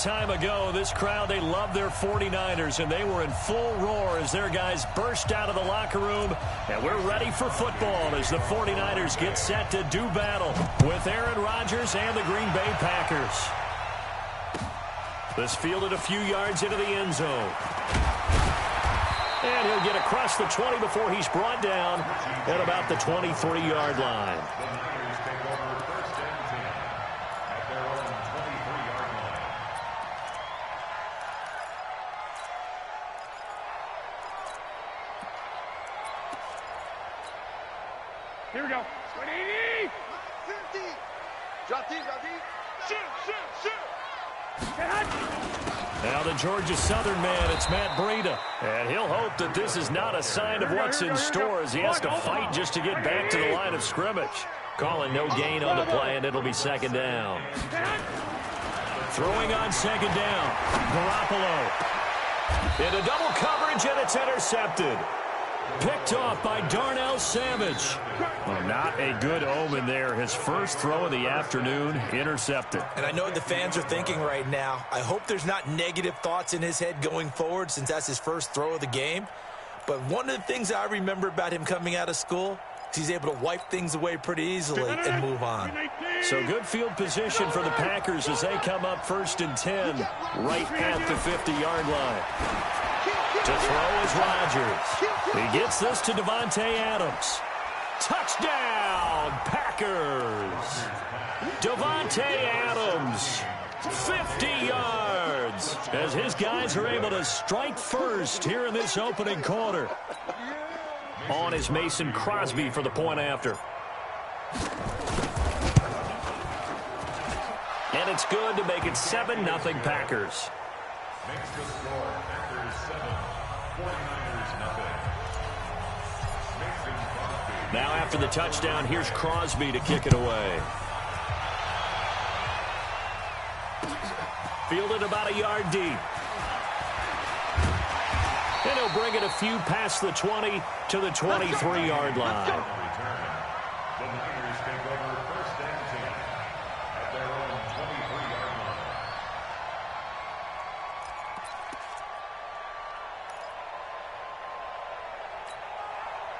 time ago, this crowd, they love their 49ers, and they were in full roar as their guys burst out of the locker room. And we're ready for football as the 49ers get set to do battle with Aaron Rodgers and the Green Bay Packers. This fielded a few yards into the end zone. And he'll get across the 20 before he's brought down at about the 23-yard line. Here we go. 180. 50. Drop deep, shoot, shoot, shoot. Now the Georgia Southern man, it's Matt Breida. And he'll hope that this is not a sign of what's in store as he has to fight just to get back to the line of scrimmage. Calling no gain on the play, and it'll be second down. Throwing on second down. Garoppolo. Into double coverage, and it's intercepted. Picked off by Darnell Savage. Well, not a good omen there. His first throw of the afternoon, intercepted. And I know what the fans are thinking right now. I hope there's not negative thoughts in his head going forward since that's his first throw of the game. But one of the things I remember about him coming out of school is he's able to wipe things away pretty easily and move on. So good field position for the Packers as they come up 1st and 10 right at the 50-yard line. To throw is Rodgers. He gets this to Davante Adams. Touchdown, Packers. Davante Adams, 50 yards, as his guys are able to strike first here in this opening quarter. On is Mason Crosby for the point after. And it's good to make it 7-0 Packers. Makes the score Packers 7, 49ers nothing. Mason Crosby. Now after the touchdown, here's Crosby to kick it away. Fielded about a yard deep. And he'll bring it a few past the 20 to the 23-yard line. Return. The Niners take over 1st and 10 at their own 23-yard line.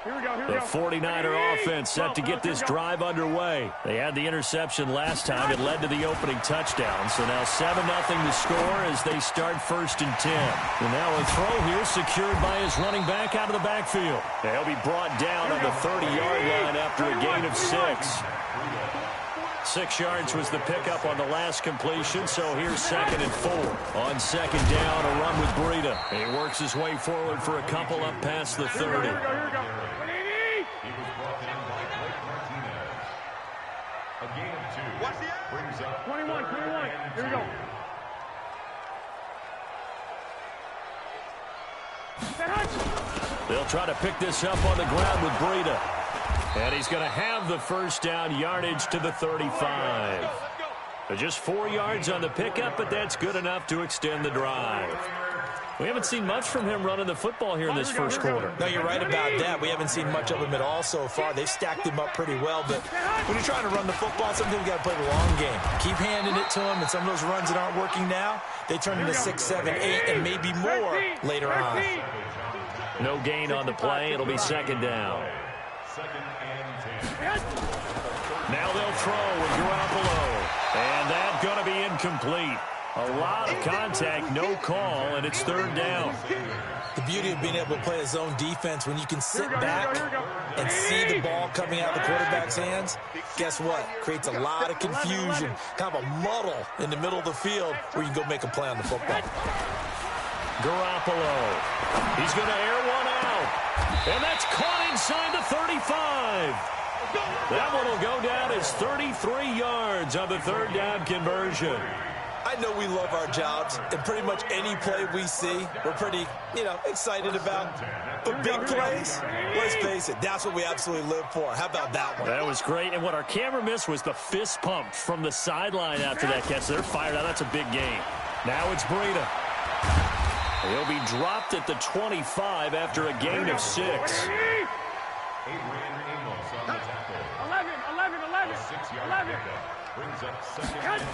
Here we go, here we The go. 49er offense set to get this drive underway. They had the interception last time. It led to the opening touchdown. So now 7-0 the score as they start 1st and 10. And now a throw here secured by his running back out of the backfield. He'll be brought down on the 30-yard line after a gain of 6. 6 yards was the pickup on the last completion, so here's 2nd and 4. On 2nd down, a run with Breida. He works his way forward for a couple up past the 30. He was brought down by Blake Martinez. A gain of 2. Brings up 21. Here we go. They'll try to pick this up on the ground with Breida. And he's going to have the first down, yardage to the 35. Just 4 yards on the pickup, but that's good enough to extend the drive. We haven't seen much from him running the football here in this first quarter. No, you're right about that. We haven't seen much of him at all so far. They've stacked him up pretty well, but when you're trying to run the football, sometimes you got to play the long game. Keep handing it to him, and some of those runs that aren't working now, they turn into 6, 7, 8, and maybe more later on. No gain on the play. It'll be 2nd down. 2nd and 10. Now they'll throw with Garoppolo. And that's going to be incomplete. A lot of contact, no call, and it's 3rd down. The beauty of being able to play a zone defense when you can sit back and see the ball coming out of the quarterback's hands, guess what? Creates a lot of confusion, kind of a muddle in the middle of the field where you can go make a play on the football. Garoppolo. He's going to air one out. And that's caught inside the 35. That one will go down as 33 yards on the 3rd down conversion. I know we love our jobs, and pretty much any play we see, we're pretty, excited about. But big plays, let's face it, that's what we absolutely live for. How about that one? That was great, and what our camera missed was the fist pump from the sideline after that catch. They're fired out. That's a big game. Now it's Breida. He'll be dropped at the 25 after a gain of 6. Adrian Amos on the tackle. 11. 6-yard pickup. Brings up second and 2.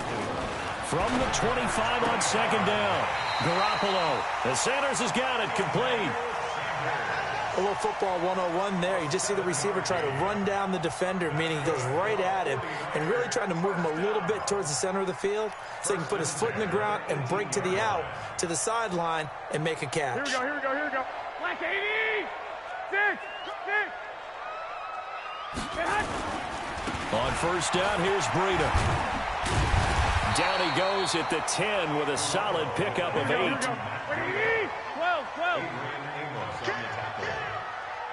From the 25 on second down, Garoppolo. The Sanders has got it complete. A little football 101 there. You just see the receiver try to run down the defender, meaning he goes right at him and really trying to move him a little bit towards the center of the field so he can put his foot in the ground and break to the out, to the sideline, and make a catch. Here we go. Black 80! 6! On first down, here's Breida. Down he goes at the 10 with a solid pickup of 8. 12.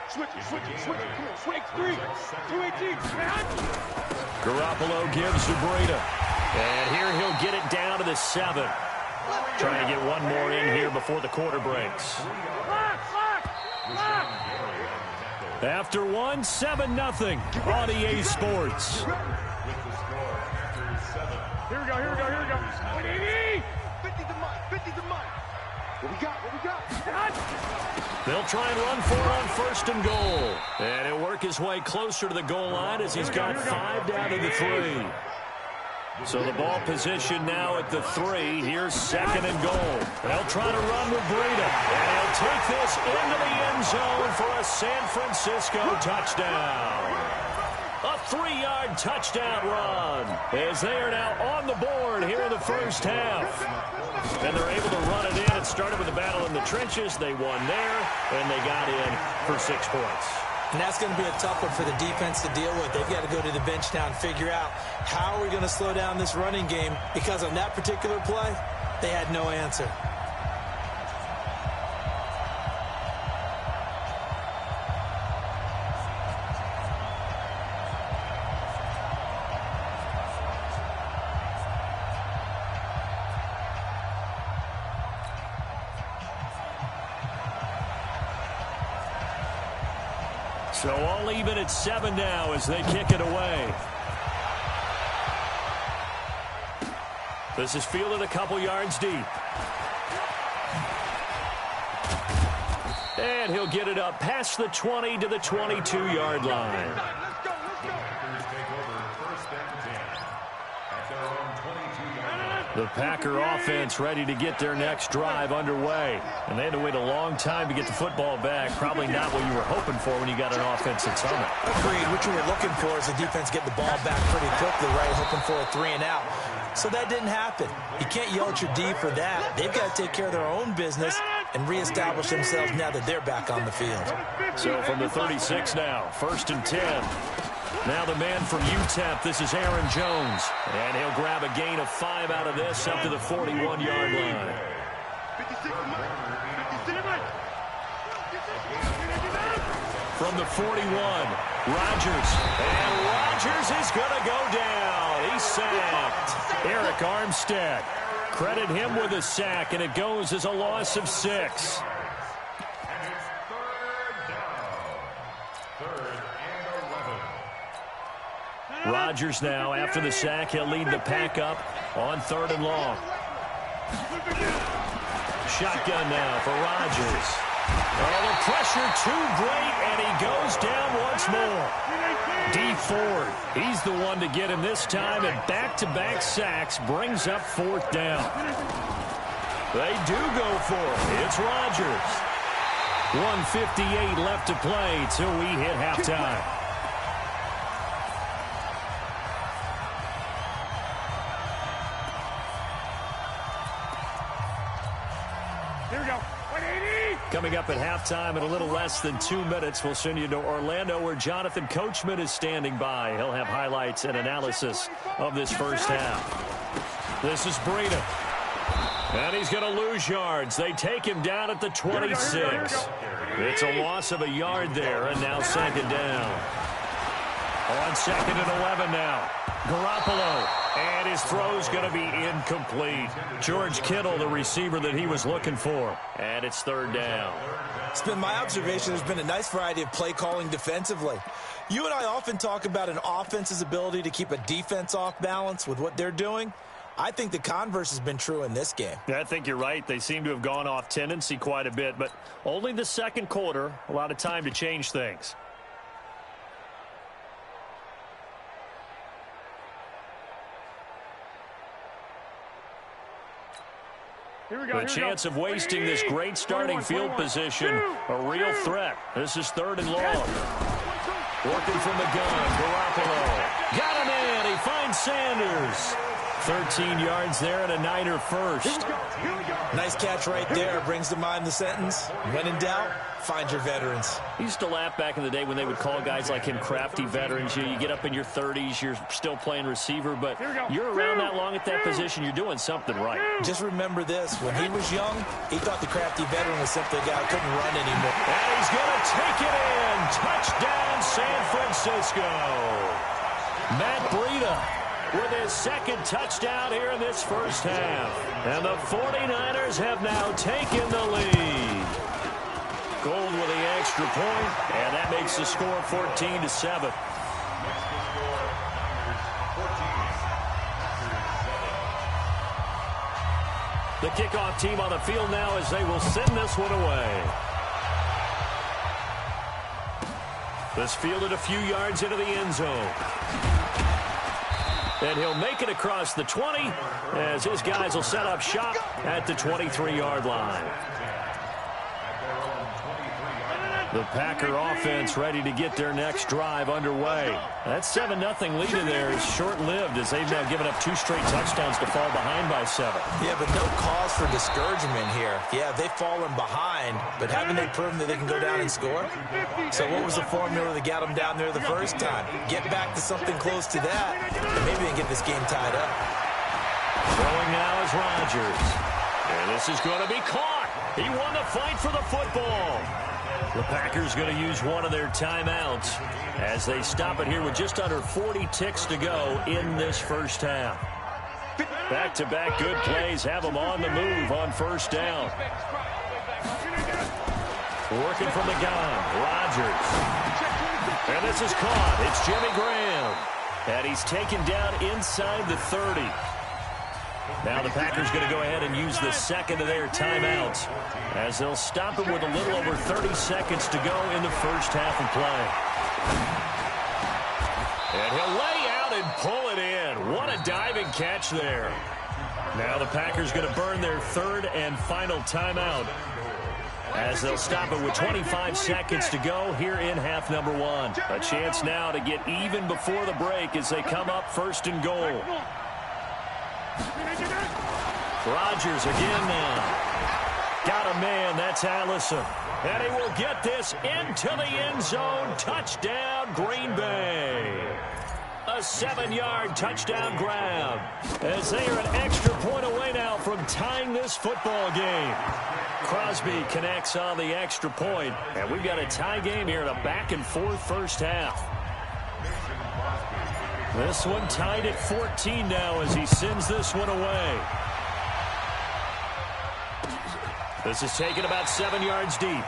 Switch it. Come on, switch 3. 218. Garoppolo gives to Breida. And here he'll get it down to the 7. Trying to get one more in here before the quarter breaks. After 1, 7-0 on EA Sports. Here we go. 50 to mine. What we got? They'll try and run for it on first and goal. And he'll work his way closer to the goal line as he's got 5 down to the 3. So the ball position now at the 3. Here's second and goal. They'll try to run with Breida. And he'll take this into the end zone for a San Francisco touchdown. A 3-yard touchdown run as they are now on the board here in the first half. And they're able to run it in. It started with a battle in the trenches. They won there, and they got in for 6 points. And that's going to be a tough one for the defense to deal with. They've got to go to the bench now and figure out how are we going to slow down this running game, because on that particular play, they had no answer. So all even at 7 now as they kick it away. This is fielded a couple yards deep. And he'll get it up past the 20 to the 22-yard line. Let's go. Take over first and 10 at their own 22-yard line. The Packer offense ready to get their next drive underway. And they had to wait a long time to get the football back. Probably not what you were hoping for when you got an offense that's on it. Agreed. What you were looking for is the defense get the ball back pretty quickly, right? Hoping for a 3 and out. So that didn't happen. You can't yell at your D for that. They've got to take care of their own business and reestablish themselves now that they're back on the field. So from the 36 now, first and 10. Now the man from UTEP, this is Aaron Jones. And he'll grab a gain of 5 out of this up to the 41-yard line. 56 to mine. From the 41, Rodgers. And Rodgers is going to go down. He's sacked. Eric Armstead. Credit him with a sack, and it goes as a loss of 6. And it's third down. Third and 11. Rodgers now, after the sack, he'll lead the pack up on 3rd and long. Shotgun now for Rodgers. Oh, the pressure too great, and he goes down once more. D Ford, he's the one to get him this time, and back-to-back sacks brings up 4th down. They do go for it. It's Rodgers. 1:58 left to play till we hit halftime. Here we go. 180. Coming up at halftime in a little less than 2 minutes, we'll send you to Orlando where Jonathan Coachman is standing by. He'll have highlights and analysis of this first half. This is Breida. And he's going to lose yards. They take him down at the 26. It's a loss of a yard there, and now 2nd down. On 2nd and 11 now. Garoppolo. And his throw's going to be incomplete. George Kittle, the receiver that he was looking for. And it's 3rd down. It's been my observation there's been a nice variety of play calling defensively. You and I often talk about an offense's ability to keep a defense off balance with what they're doing. I think the converse has been true in this game. Yeah, I think you're right. They seem to have gone off tendency quite a bit, but only the 2nd quarter, a lot of time to change things. The chance of wasting this great starting field position, a real threat. This is 3rd and long. Working from the gun, Garoppolo. Got him in. He finds Sanders. 13 yards there and a Niner first. Nice catch right there. Brings to mind the sentence, when in doubt, find your veterans. He used to laugh back in the day when they would call guys like him crafty veterans. You get up in your 30s, you're still playing receiver, but you're around that long at that position, you're doing something right. Just remember this. When he was young, he thought the crafty veteran was simply a guy who couldn't run anymore. And he's going to take it in. Touchdown, San Francisco. Matt Breida with his 2nd touchdown here in this first half. And the 49ers have now taken the lead. Gold with the extra point, and that makes the score 14-7. The kickoff team on the field now as they will send this one away. This fielded a few yards into the end zone. And he'll make it across the 20 as his guys will set up shop at the 23-yard line. The Packer offense ready to get their next drive underway. That 7-0 lead in there is short-lived as they've now given up 2 straight touchdowns to fall behind by 7. Yeah, but no cause for discouragement here. Yeah, they've fallen behind, but haven't they proven that they can go down and score? So what was the formula that got them down there the first time? Get back to something close to that, and maybe they can get this game tied up. Throwing now is Rodgers. And this is going to be caught. He won the fight for the football. The Packers going to use one of their timeouts as they stop it here with just under 40 ticks to go in this first half. Back-to-back good plays have them on the move on first down. Working from the gun, Rodgers. And this is caught. It's Jimmy Graham. And he's taken down inside the 30. Now the Packers going to go ahead and use the 2nd of their timeouts as they'll stop it with a little over 30 seconds to go in the first half of play. And he'll lay out and pull it in. What a diving catch there. Now the Packers going to burn their 3rd and final timeout as they'll stop it with 25 seconds to go here in half number 1. A chance now to get even before the break as they come up 1st and goal. Rodgers again now. Got a man, that's Allison. And he will get this into the end zone. Touchdown, Green Bay. A 7-yard touchdown grab as they are an extra point away now from tying this football game. Crosby connects on the extra point, and we've got a tie game here in a back-and-forth first half. This one tied at 14 now as he sends this one away. This is taken about 7 yards deep.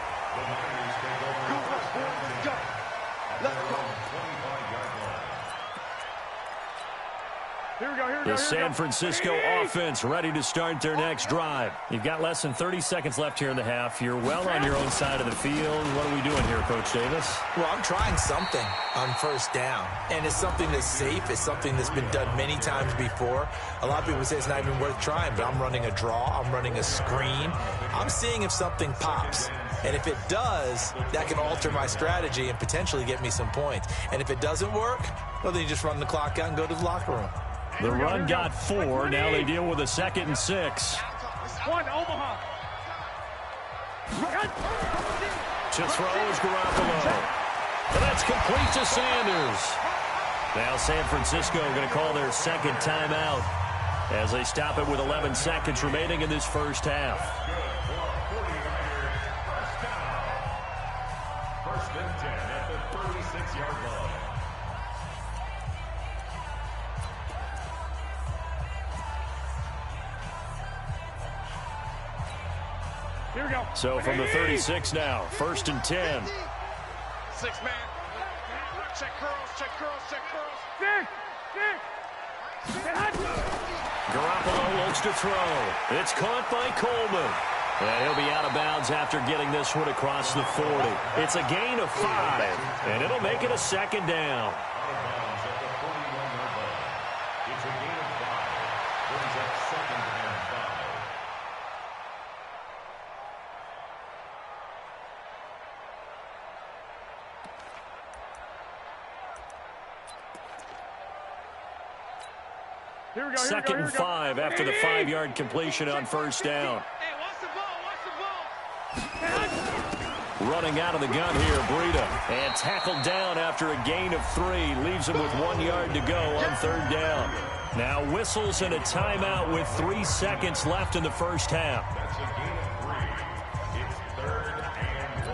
The San Francisco offense ready to start their next drive. You've got less than 30 seconds left here in the half. You're well on your own side of the field. What are we doing here, Coach Davis? Well, I'm trying something on first down, and it's something that's safe. It's something that's been done many times before. A lot of people say it's not even worth trying, but I'm running a draw. I'm running a screen. I'm seeing if something pops. And if it does, that can alter my strategy and potentially get me some points. And if it doesn't work, well, then you just run the clock out and go to the locker room. The run got 4. Now they deal with a 2nd and 6. One, Omaha. To throw is Garoppolo. But that's complete to Sanders. Now San Francisco going to call their 2nd timeout as they stop it with 11 seconds remaining in this first half. First and 10 at the 36-yard line. Here we go. So from the 36 now, 1st and 10. 6 man. Check curls, check curls, check curls. Garoppolo looks to throw. It's caught by Coleman. And he'll be out of bounds after getting this one across the 40. It's a gain of 5, and it'll make it a 2nd down. Second and 5 after the 5-yard completion on first down. Hey, watch the ball, watch the ball. Running out of the gun here, Breida. And tackled down after a gain of 3. Leaves him with 1 yard to go on third down. Now whistles and a timeout with 3 seconds left in the first half. That's a gain of 3. It's third and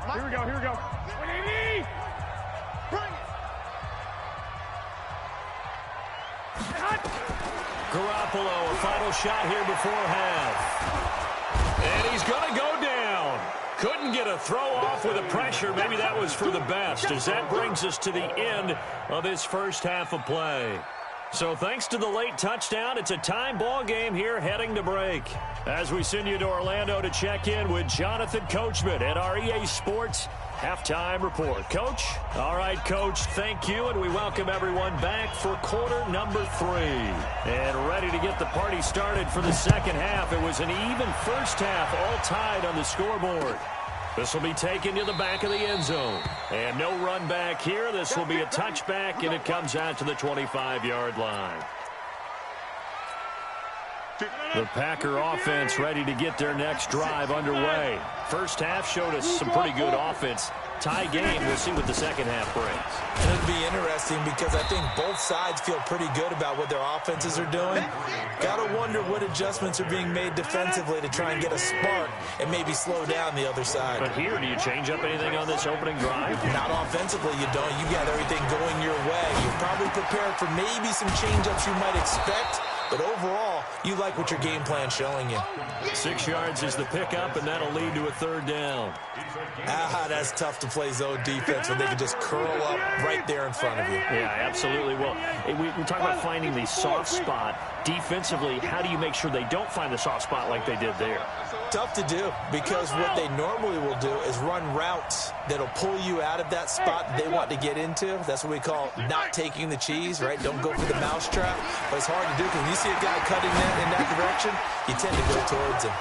1. Here we go, here we go. 180! Bring it! Garoppolo, a final shot here before half. And he's going to go down. Couldn't get a throw off with the pressure. Maybe that was for the best, as that brings us to the end of this first half of play. So thanks to the late touchdown, it's a tie ball game here heading to break. As we send you to Orlando to check in with Jonathan Coachman at our EA Sports Halftime Report. Coach? All right, Coach, thank you, and we welcome everyone back for quarter number 3. And ready to get the party started for the second half. It was an even first half, all tied on the scoreboard. This will be taken to the back of the end zone. And no run back here. This will be a touchback, and it comes out to the 25-yard line. The Packer offense ready to get their next drive underway. First half showed us some pretty good offense. Tie game. We'll see what the second half brings. And it'll be interesting because I think both sides feel pretty good about what their offenses are doing. Got to wonder what adjustments are being made defensively to try and get a spark and maybe slow down the other side. But here, do you change up anything on this opening drive? Not offensively, you don't. You got everything going your way. You're probably prepared for maybe some change-ups you might expect. But overall, you like what your game plan's showing you. 6 yards is the pickup, and that'll lead to a third down. That's tough to play zone defense when they can just curl up right there in front of you. Yeah, absolutely. Well, we talk about finding the soft spot. Defensively, how do you make sure they don't find the soft spot like they did there? Tough to do, because what they normally will do is run routes that'll pull you out of that spot they want to get into. That's what we call not taking the cheese, right? Don't go for the mousetrap. But it's hard to do because when you see a guy cutting in that direction, you tend to go towards him.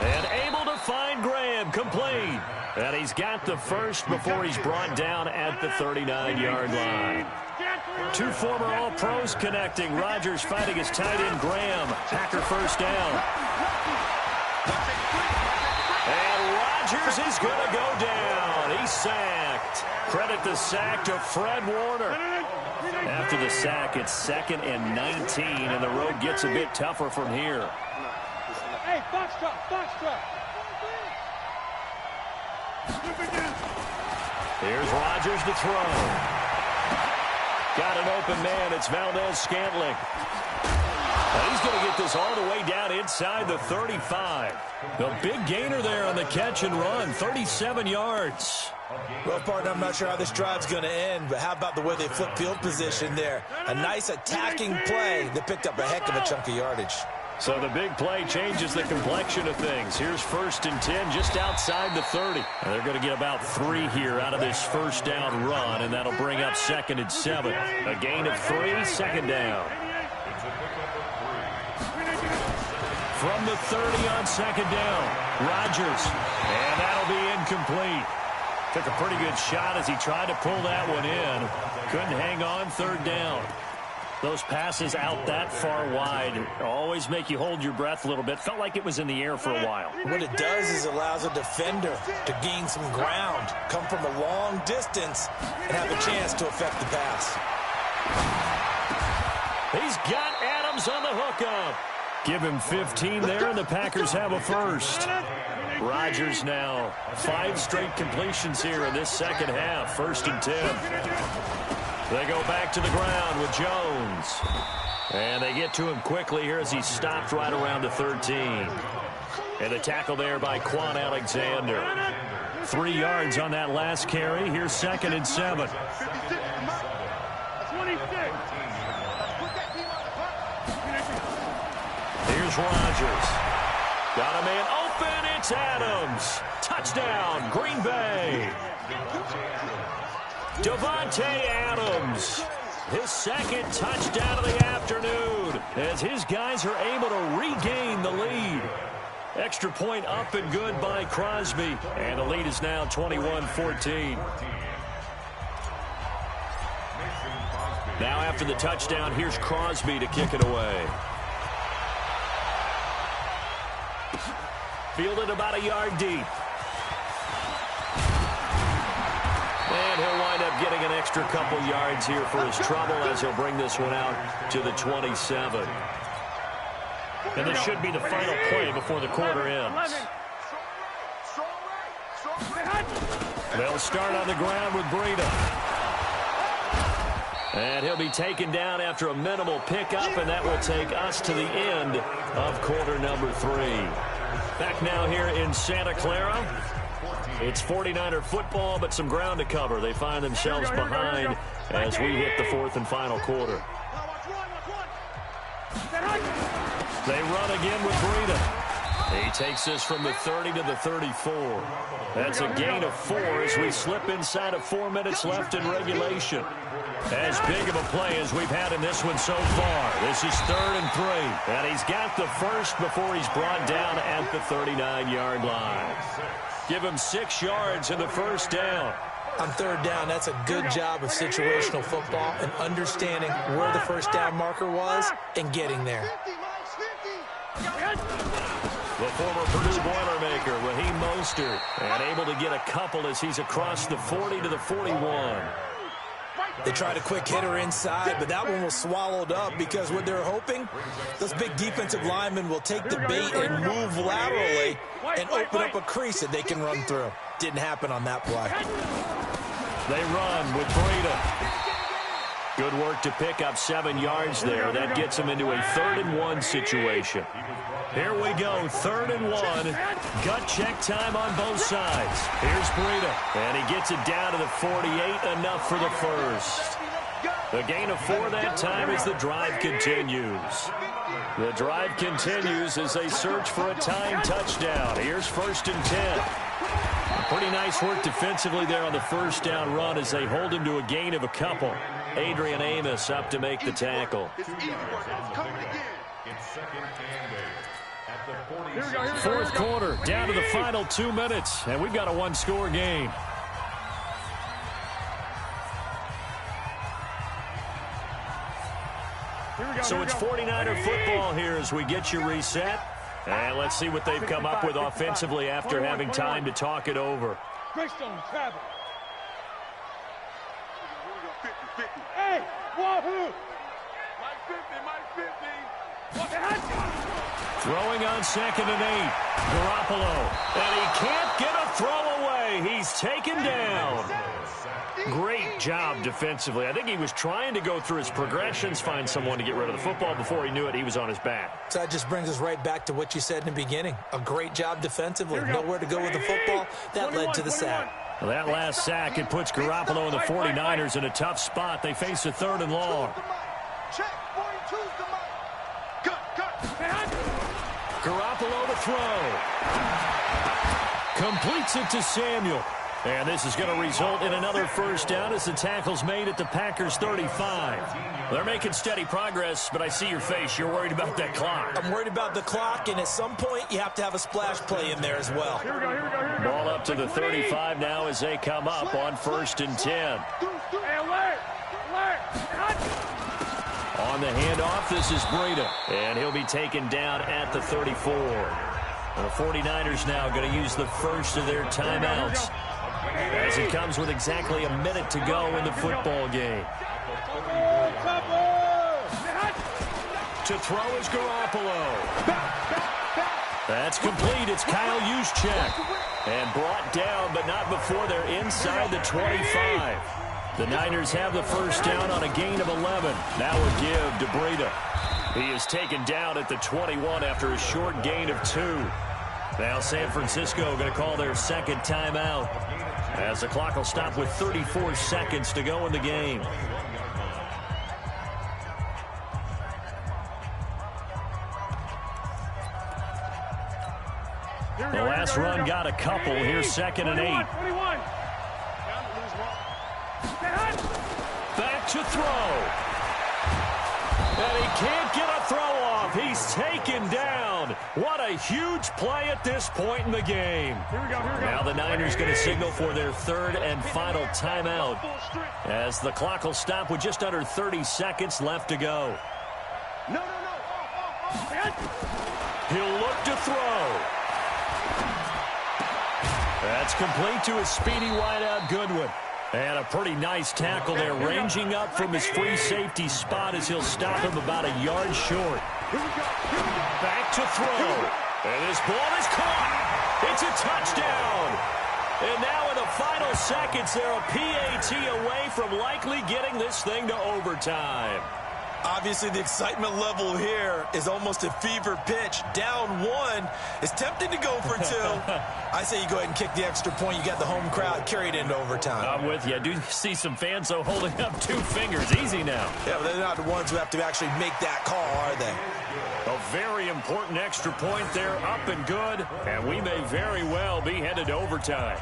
And able to find Graham, complete. And he's got the first before he's brought down at the 39-yard line. 2 former All-Pros connecting. Rodgers fighting his tight end, Graham. Packer first down. And Rodgers is going to go down. He's sacked. Credit the sack to Fred Warner. After the sack, it's 2nd and 19, and the road gets a bit tougher from here. Hey, box truck. Here's Rodgers to throw. Got an open man. It's Valdez-Scantling. He's going to get this all the way down inside the 35. The big gainer there on the catch and run, 37 yards. Well, partner, I'm not sure how this drive's going to end, but how about the way they flip field position there? A nice attacking play that picked up a heck of a chunk of yardage. So the big play changes the complexion of things. Here's 1st and 10 just outside the 30. And they're going to get about 3 here out of this first down run, and that'll bring up 2nd and 7. A gain of 3, second down. From the 30 on second down, Rodgers. And that'll be incomplete. Took a pretty good shot as he tried to pull that one in. Couldn't hang on, third down. Those passes out that far wide always make you hold your breath a little bit. Felt like it was in the air for a while. What it does is allows a defender to gain some ground, come from a long distance, and have a chance to affect the pass. He's got Adams on the hookup. Give him 15 there, and the Packers have a first. Rodgers now 5 straight completions here in this second half. 1st and 10. They go back to the ground with Jones. And they get to him quickly here as he stopped right around the 13. And the tackle there by Quan Alexander. 3 yards on that last carry. Here's 2nd and 7. Here's Rodgers. Got a man open. It's Adams. Touchdown, Green Bay. Davante Adams, his 2nd touchdown of the afternoon, as his guys are able to regain the lead. Extra point up and good by Crosby, and the lead is now 21-14. Mason Crosby. Now after the touchdown, here's Crosby to kick it away. Fielded about a yard deep. And he'll wind up getting an extra couple yards here for his trouble as he'll bring this one out to the 27. And this should be the final play before the quarter ends. They'll start on the ground with Breida. And he'll be taken down after a minimal pickup, and that will take us to the end of quarter number 3. Back now here in Santa Clara. It's 49er football, but some ground to cover. They find themselves behind as we hit the 4th and final quarter. They run again with Breida. He takes this from the 30 to the 34. That's a gain of 4 as we slip inside of 4 minutes left in regulation. As big of a play as we've had in this one so far. This is 3rd and 3. And he's got the first before he's brought down at the 39-yard line. Give him 6 yards in the first down. On 3rd down, that's a good job of situational football and understanding where the first down marker was and getting there. The former Purdue Boilermaker, Raheem Mostert, and able to get a couple as he's across the 40 to the 41. They tried a quick hitter inside, but that one was swallowed up because what they're hoping, those big defensive linemen will take the bait and move laterally and open up a crease that they can run through. Didn't happen on that play. They run with Breida. Good work to pick up 7 yards there. That gets them into a 3rd and 1 situation. Here we go, 3rd and 1. Gut check time on both sides. Here's Breida, and he gets it down to the 48, enough for the first. The gain of 4 that time as the drive continues. The drive continues as they search for a tying touchdown. Here's 1st and 10. Pretty nice work defensively there on the first down run as they hold him to a gain of a couple. Adrian Amos up to make the tackle. Fourth quarter, down to the final 2 minutes, and we've got a 1-score game. So it's 49er football here as we get you reset. And let's see what they've come up with offensively after having time to talk it over. Hey, wahoo! Mike 50. Throwing on 2nd and 8. Garoppolo. And he can't get a throw away. He's taken down. Great job defensively. I think he was trying to go through his progressions, find someone to get rid of the football. Before he knew it, he was on his back. So that just brings us right back to what you said in the beginning. A great job defensively. Nowhere to go with the football. That led to the sack. Well, that last sack, it puts Garoppolo and the 49ers in a tough spot. They face a 3rd and long. Garoppolo to throw. Completes it to Samuel. And this is going to result in another first down as the tackle's made at the Packers 35. They're making steady progress, but I see your face. You're worried about that clock. I'm worried about the clock, and at some point you have to have a splash play in there as well. Ball up to the 35 now as they come up on 1st and 10. On the handoff, this is Breida, and he'll be taken down at the 34. The 49ers now going to use the first of their timeouts as it comes with exactly a minute to go in the football game. To throw is Garoppolo. That's complete. It's Kyle Juszczyk. And brought down, but not before they're inside the 25. The Niners have the first down on a gain of 11. Now a give to Breida. He is taken down at the 21 after a short gain of 2. Now San Francisco going to call their 2nd timeout as the clock will stop with 34 seconds to go in the game. The last run got a couple. Here's 2nd and 8. Back to throw. And he can't get a throw off. He's taken down. touchdown. What a huge play at this point in the game. Here we go. Now the Niners going to signal for their third and final timeout as the clock will stop with just under 30 seconds left to go. No. He'll look to throw. That's complete to his speedy wideout Goodwin. And a pretty nice tackle there, ranging up from his free safety spot as he'll stop him about a yard short. Back to throw. And this ball is caught. It's a touchdown. And now in the final seconds, they're a PAT away from likely getting this thing to overtime. Obviously, the excitement level here is almost a fever pitch. Down one. It's tempting to go for two. I say you go ahead and kick the extra point. You got the home crowd carried into overtime. I'm with you. I do see some fans, though, holding up 2 fingers. Easy now. Yeah, but they're not the ones who have to actually make that call, are they? A very important extra point there, up and good. And we may very well be headed to overtime.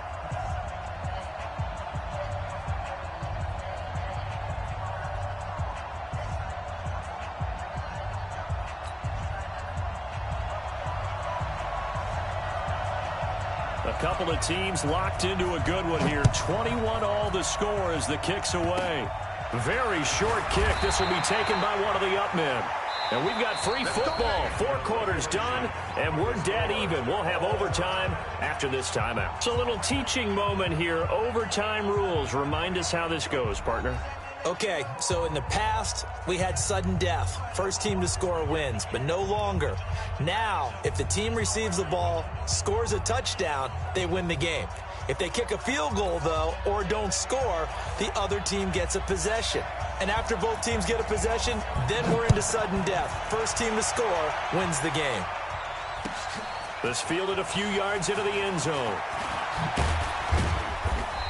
A couple of teams locked into a good one here. 21 all the score as the kick's away. Very short kick. This will be taken by one of the up men. And we've got free football. 4 quarters done, and we're dead even. We'll have overtime after this timeout. It's a little teaching moment here. Overtime rules. Remind us how this goes, partner. Okay, so in the past, we had sudden death. First team to score wins, but no longer. Now, if the team receives the ball, scores a touchdown, they win the game. If they kick a field goal, though, or don't score, the other team gets a possession. And after both teams get a possession, then we're into sudden death. First team to score wins the game. This fielded a few yards into the end zone.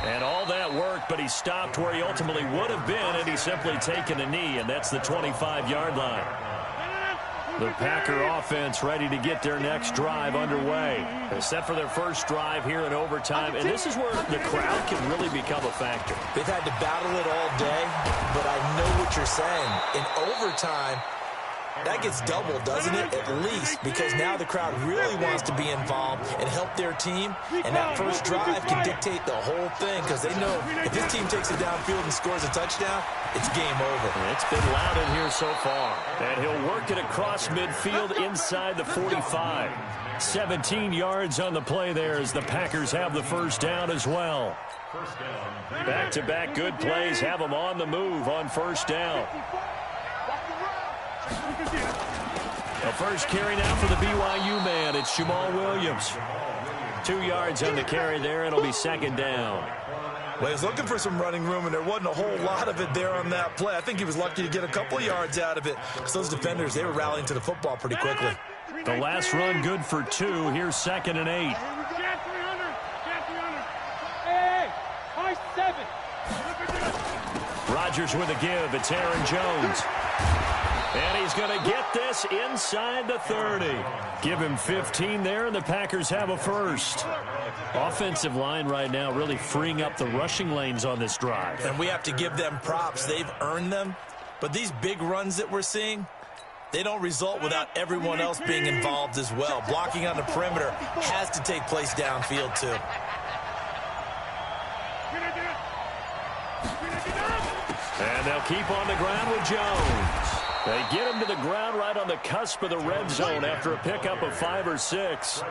And all that worked, but he stopped where he ultimately would have been, and he's simply taken a knee, and that's the 25-yard line. The Packer offense ready to get their next drive underway. They're set for their first drive here in overtime, and this is where the crowd can really become a factor. They've had to battle it all day, but I know what you're saying. In overtime, that gets doubled, doesn't it? At least, because now the crowd really wants to be involved and help their team, and that first drive can dictate the whole thing because they know if this team takes it downfield and scores a touchdown, it's game over. It's been loud in here so far, and he'll work it across midfield inside the 45. 17 yards on the play there as the Packers have the first down as well. Back-to-back good plays have them on the move on first down. The first carry now for the BYU man. It's Jamal Williams. 2 yards on the carry there. It'll be second down. Well, he was looking for some running room, and there wasn't a whole lot of it there on that play. I think he was lucky to get a couple of yards out of it because those defenders, they were rallying to the football pretty quickly. The last run good for 2. Here's 2nd and 8. Rodgers with a give. It's Aaron Jones. And he's going to get this inside the 30. Give him 15 there, and the Packers have a first. Offensive line right now really freeing up the rushing lanes on this drive. And we have to give them props. They've earned them. But these big runs that we're seeing, they don't result without everyone else being involved as well. Blocking on the perimeter has to take place downfield, too. And they'll keep on the ground with Jones. They get him to the ground right on the cusp of the red zone after a pickup of 5 or 6.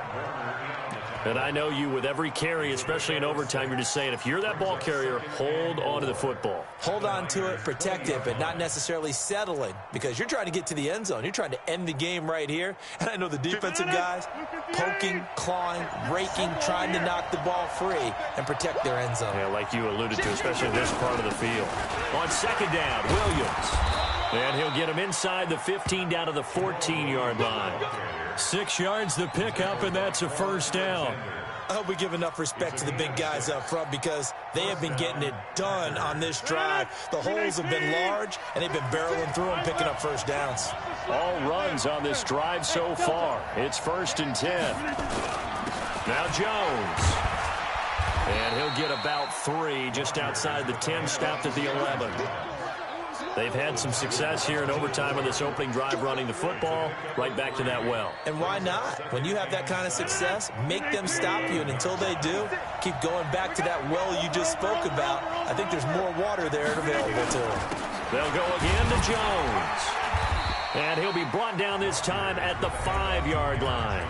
And I know you, with every carry, especially in overtime, you're just saying, if you're that ball carrier, hold on to the football. Hold on to it, protect it, but not necessarily settling, because you're trying to get to the end zone. You're trying to end the game right here. And I know the defensive guys poking, clawing, raking, trying to knock the ball free and protect their end zone. Yeah, like you alluded to, especially this part of the field. On second down, Williams. And he'll get him inside the 15 down to the 14-yard line. 6 yards the pickup, and that's a first down. I hope we give enough respect to the big guys up front because they have been getting it done on this drive. The holes have been large, and they've been barreling through them, picking up first downs. All runs on this drive so far. It's 1st and 10. Now Jones. And he'll get about 3 just outside the 10, stopped at the 11. They've had some success here in overtime on this opening drive running the football right back to that well. And why not? When you have that kind of success, make them stop you, and until they do, keep going back to that well you just spoke about. I think there's more water there available to them. They'll go again to Jones. And he'll be brought down this time at the 5-yard line.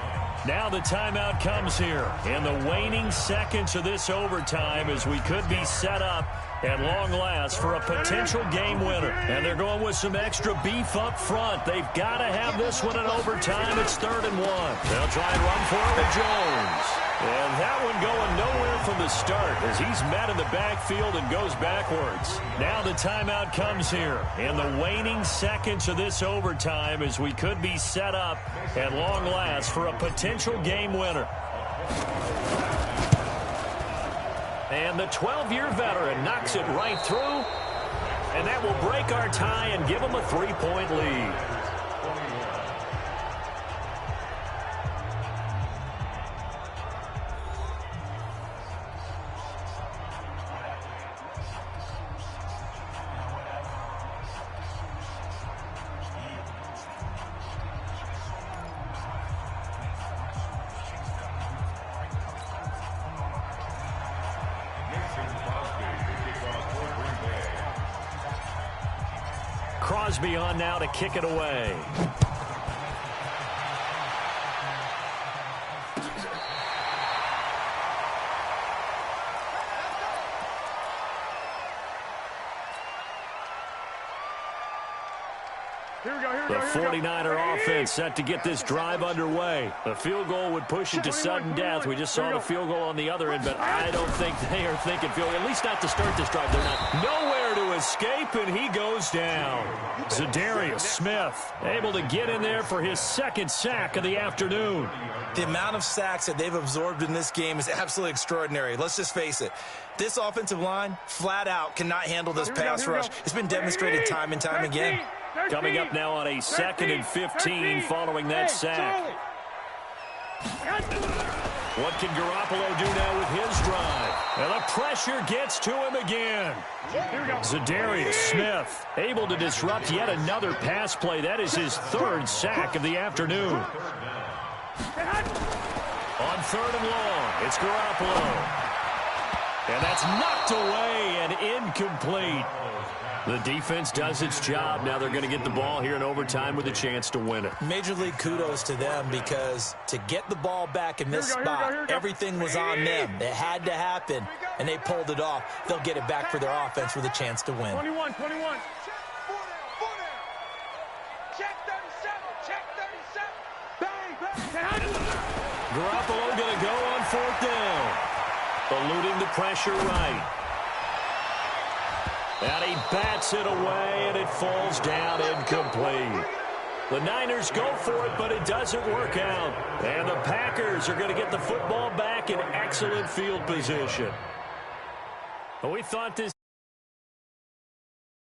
Now the timeout comes here in the waning seconds of this overtime as we could be set up at long last for a potential game winner. And they're going with some extra beef up front. They've got to have this one in overtime. It's 3rd and 1. They'll try and run for it with Jones. And that one going nowhere from the start as he's met in the backfield and goes backwards. Now the timeout comes here in the waning seconds of this overtime as we could be set up at long last for a potential game winner. And the 12-year veteran knocks it right through. And that will break our tie and give them a 3-point lead. Crosby on now to kick it away. The 49er offense set to get this drive underway. The field goal would push it to sudden death. We just saw the field goal on the other end, but I don't think they are thinking field goal, at least not to start this drive. They're not. Nowhere to escape, and he goes down. Za'Darius Smith able to get in there for his 2nd sack of the afternoon. The amount of sacks that they've absorbed in this game is absolutely extraordinary. Let's just face it. This offensive line, flat out, cannot handle this pass rush. It's been demonstrated time and time again. Coming up now on a 2nd and 15 following that sack. What can Garoppolo do now with his drive? And the pressure gets to him again. Za'Darius Smith able to disrupt yet another pass play. That is his 3rd sack of the afternoon. On 3rd and long, it's Garoppolo. And that's knocked away and incomplete. The defense does its job. Now they're going to get the ball here in overtime with a chance to win it. Major league kudos to them because to get the ball back in this spot, everything was on them. It had to happen, and they pulled it off. They'll get it back for their offense with a chance to win. 21. Check 37. Check 37. Bang. Garoppolo going to go on 4th down. Eluding the pressure right. And he bats it away, and it falls down incomplete. The Niners go for it, but it doesn't work out. And the Packers are going to get the football back in excellent field position. But we thought this